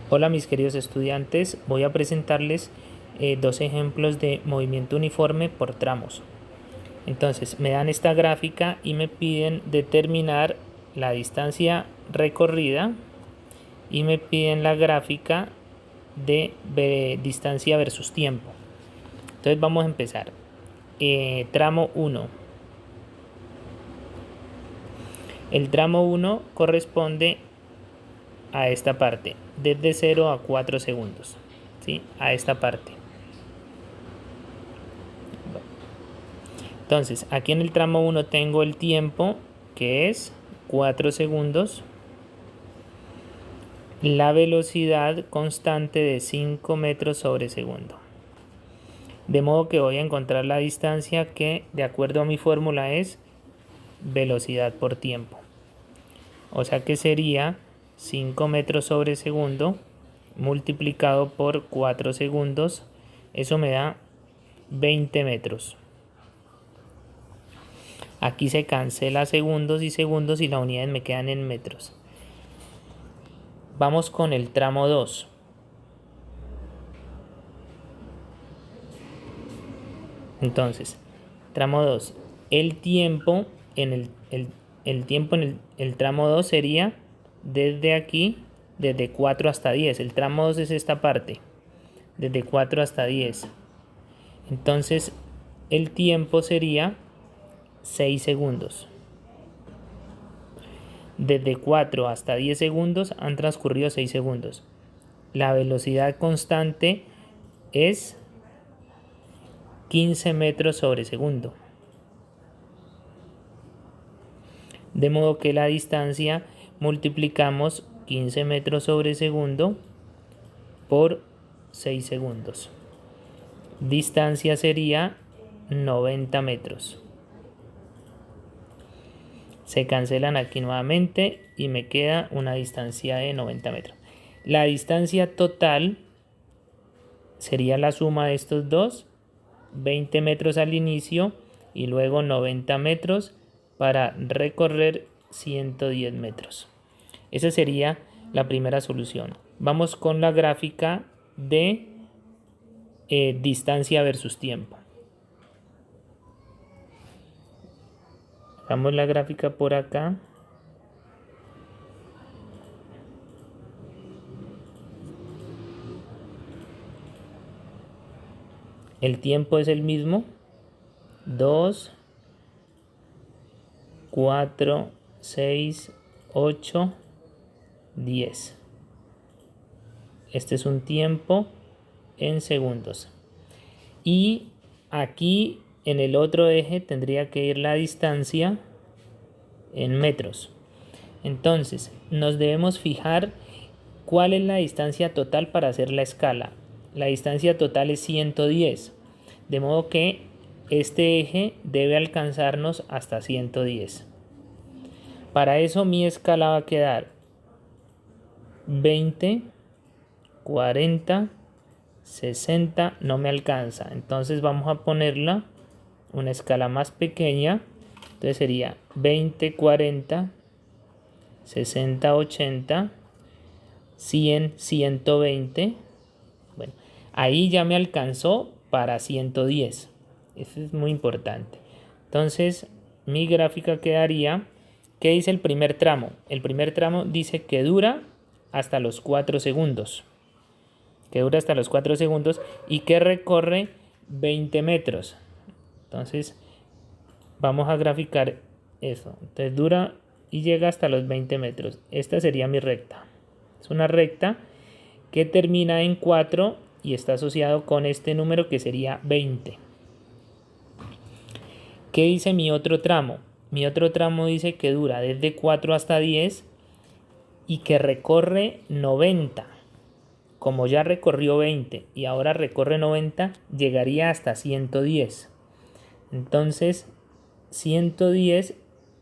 Hola mis queridos estudiantes, voy a presentarles dos ejemplos de movimiento uniforme por tramos. Entonces me dan esta gráfica y me piden determinar la distancia recorrida y me piden la gráfica de distancia versus tiempo. Entonces vamos a empezar. Tramo 1. El tramo 1 corresponde a esta parte, desde 0 a 4 segundos, ¿sí? A esta parte. Entonces, aquí en el tramo 1 tengo el tiempo, que es 4 segundos, la velocidad constante de 5 metros sobre segundo. De modo que voy a encontrar la distancia que, de acuerdo a mi fórmula, es velocidad por tiempo. O sea que sería 5 metros sobre segundo multiplicado por 4 segundos. Eso me da 20 metros. Aquí se cancela segundos y segundos y las unidades me quedan en metros. Vamos con el tramo 2. Entonces, tramo 2. El tiempo en el tramo 2 sería desde aquí, desde 4 hasta 10. El tramo 2 es esta parte, desde 4 hasta 10. Entonces, el tiempo sería 6 segundos. Desde 4 hasta 10 segundos han transcurrido 6 segundos. La velocidad constante es 15 metros sobre segundo. De modo que la distancia multiplicamos 15 metros sobre segundo por 6 segundos. Distancia sería 90 metros. Se cancelan aquí nuevamente y me queda una distancia de 90 metros. La distancia total sería la suma de estos dos, 20 metros al inicio y luego 90 metros para recorrer 110 metros. Esa sería la primera solución. Vamos con la gráfica de distancia versus tiempo. Hagamos la gráfica por acá. El tiempo es el mismo. 2, 4, 6, 8, 10. Este es un tiempo en segundos. Y aquí en el otro eje tendría que ir la distancia en metros. Entonces, nos debemos fijar cuál es la distancia total para hacer la escala. La distancia total es 110. De modo que este eje debe alcanzarnos hasta 110. Para eso mi escala va a quedar 20, 40, 60, no me alcanza. Entonces vamos a ponerla una escala más pequeña. Entonces sería 20, 40, 60, 80, 100, 120. Bueno, ahí ya me alcanzó para 110. Eso es muy importante. Entonces, mi gráfica quedaría, ¿qué dice el primer tramo? El primer tramo dice que dura hasta los 4 segundos. Que dura hasta los 4 segundos y que recorre 20 metros. Entonces, vamos a graficar eso. Entonces, dura y llega hasta los 20 metros. Esta sería mi recta. Es una recta que termina en 4 y está asociado con este número que sería 20. ¿Qué dice mi otro tramo? Mi otro tramo dice que dura desde 4 hasta 10 y que recorre 90. Como ya recorrió 20 y ahora recorre 90, llegaría hasta 110. Entonces, 110,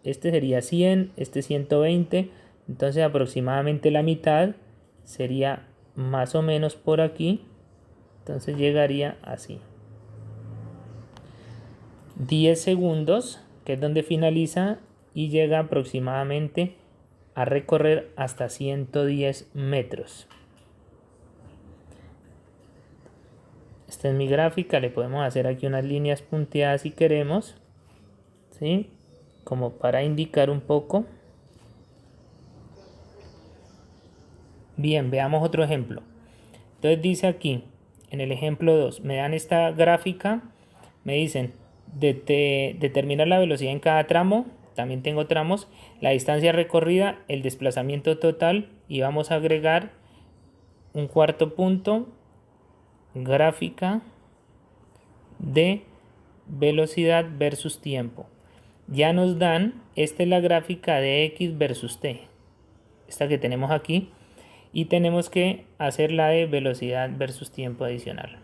este sería 100, este 120. Entonces, aproximadamente la mitad sería más o menos por aquí. Entonces, llegaría así. 10 segundos, que es donde finaliza, y llega aproximadamente a recorrer hasta 110 metros. Esta es mi gráfica, le podemos hacer aquí unas líneas punteadas si queremos, ¿sí? Como para indicar un poco. Bien, veamos otro ejemplo. Entonces dice aquí, en el ejemplo 2, me dan esta gráfica, me dicen, determinar la velocidad en cada tramo, también tengo tramos, la distancia recorrida, el desplazamiento total, y vamos a agregar un cuarto punto, gráfica de velocidad versus tiempo. Ya nos dan, esta es la gráfica de X versus T, esta que tenemos aquí, y tenemos que hacer la de velocidad versus tiempo adicional.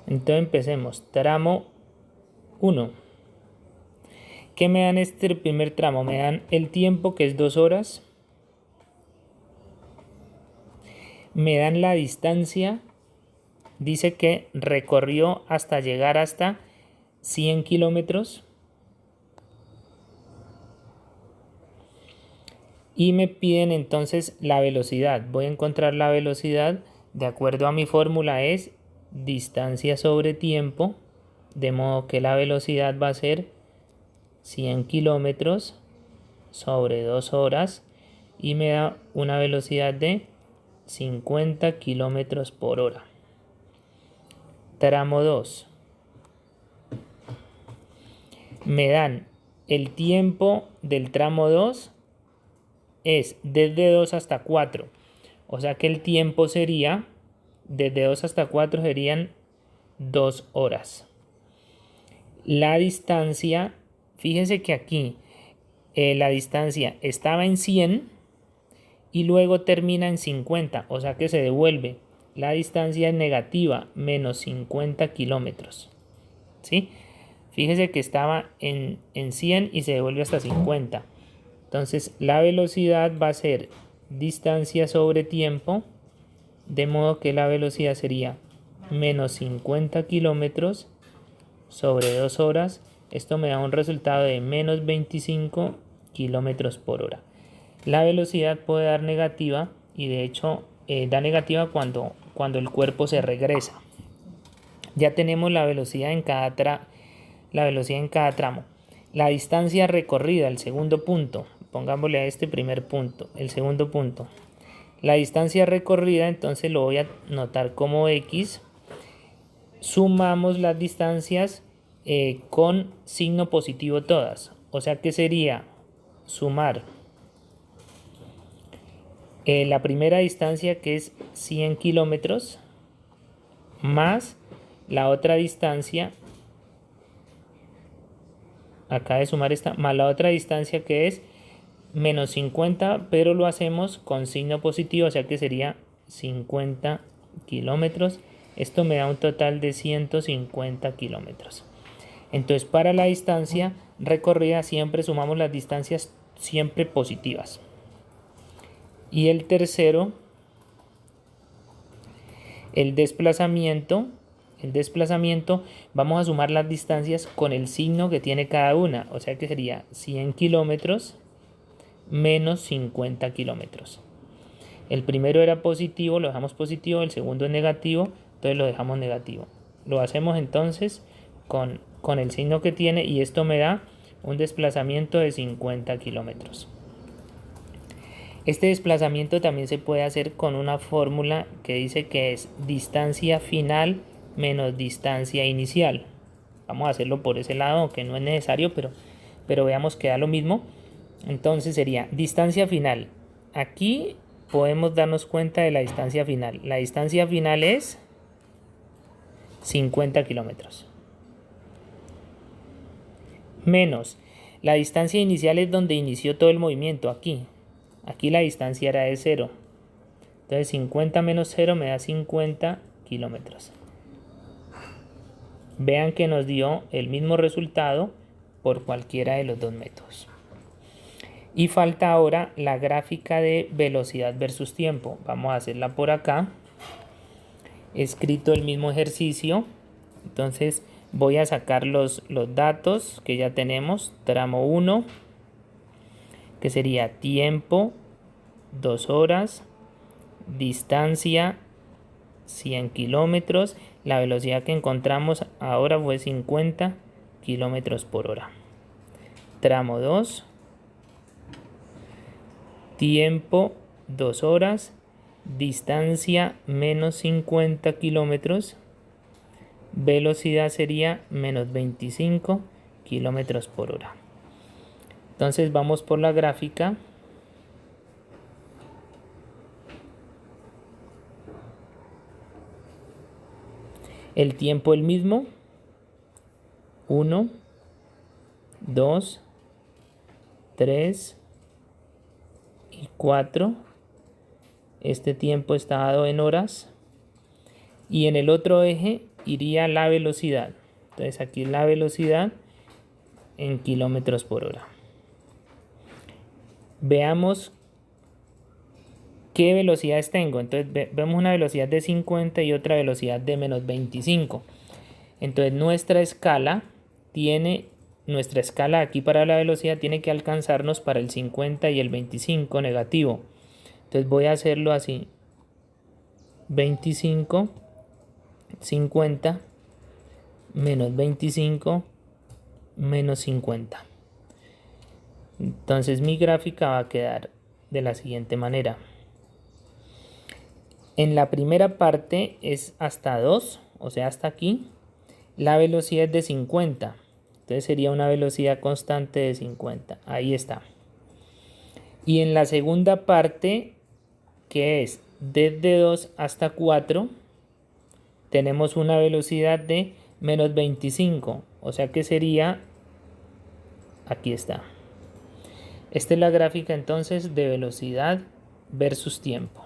Entonces empecemos. Tramo 1. ¿Qué me dan este primer tramo? Me dan el tiempo, que es 2 horas. Me dan la distancia. Dice que recorrió hasta llegar hasta 100 kilómetros. Y me piden entonces la velocidad. Voy a encontrar la velocidad. De acuerdo a mi fórmula es distancia sobre tiempo. De modo que la velocidad va a ser 100 kilómetros sobre 2 horas. Y me da una velocidad de 50 kilómetros por hora. Tramo 2. Me dan el tiempo del tramo 2 es desde 2 hasta 4. O sea que el tiempo sería, desde 2 hasta 4 serían 2 horas. La distancia, fíjense que aquí la distancia estaba en 100 y luego termina en 50. O sea que se devuelve. La distancia es negativa, menos 50 kilómetros. ¿Sí? Fíjese que estaba en 100 y se devuelve hasta 50. Entonces la velocidad va a ser distancia sobre tiempo, de modo que la velocidad sería menos 50 kilómetros sobre 2 horas. Esto me da un resultado de menos 25 kilómetros por hora. La velocidad puede dar negativa y de hecho da negativa cuando el cuerpo se regresa. Ya tenemos la velocidad en cada tramo. La distancia recorrida, el segundo punto. Pongámosle a este primer punto, el segundo punto. La distancia recorrida, entonces lo voy a notar como X. Sumamos las distancias con signo positivo todas. O sea que sería sumar la primera distancia, que es 100 kilómetros, más la otra distancia, acá de sumar esta, más la otra distancia que es menos 50, pero lo hacemos con signo positivo, o sea que sería 50 kilómetros. Esto me da un total de 150 kilómetros. Entonces para la distancia recorrida siempre sumamos las distancias siempre positivas. Y el tercero, el desplazamiento, vamos a sumar las distancias con el signo que tiene cada una, o sea que sería 100 kilómetros menos 50 kilómetros. El primero era positivo, lo dejamos positivo, el segundo es negativo, entonces lo dejamos negativo. Lo hacemos entonces con el signo que tiene y esto me da un desplazamiento de 50 kilómetros. Este desplazamiento también se puede hacer con una fórmula que dice que es distancia final menos distancia inicial. Vamos a hacerlo por ese lado, aunque no es necesario, pero veamos que da lo mismo. Entonces sería distancia final. Aquí podemos darnos cuenta de la distancia final. La distancia final es 50 kilómetros. Menos la distancia inicial es donde inició todo el movimiento, aquí. Aquí la distancia era de 0. Entonces 50 menos 0 me da 50 kilómetros. Vean que nos dio el mismo resultado por cualquiera de los dos métodos. Y falta ahora la gráfica de velocidad versus tiempo. Vamos a hacerla por acá. He escrito el mismo ejercicio. Entonces voy a sacar los datos que ya tenemos. Tramo 1, que sería tiempo 2 horas, distancia 100 kilómetros, la velocidad que encontramos ahora fue 50 kilómetros por hora. Tramo 2, tiempo 2 horas, distancia menos 50 kilómetros, velocidad sería menos 25 kilómetros por hora. Entonces vamos por la gráfica. El tiempo el mismo, 1, 2, 3 y 4. Este tiempo está dado en horas. Y en el otro eje iría la velocidad. Entonces aquí la velocidad en kilómetros por hora. Veamos qué velocidades tengo. Entonces vemos una velocidad de 50 y otra velocidad de menos 25. Entonces nuestra escala aquí para la velocidad tiene que alcanzarnos para el 50 y el 25 negativo. Entonces voy a hacerlo así. 25, 50, menos 25, menos 50. Entonces mi gráfica va a quedar de la siguiente manera. En la primera parte es hasta 2, o sea hasta aquí. La velocidad es de 50. Entonces sería una velocidad constante de 50. Ahí está. Y en la segunda parte, que es desde 2 hasta 4, tenemos una velocidad de menos 25. O sea que sería, aquí está. Esta es la gráfica entonces de velocidad versus tiempo.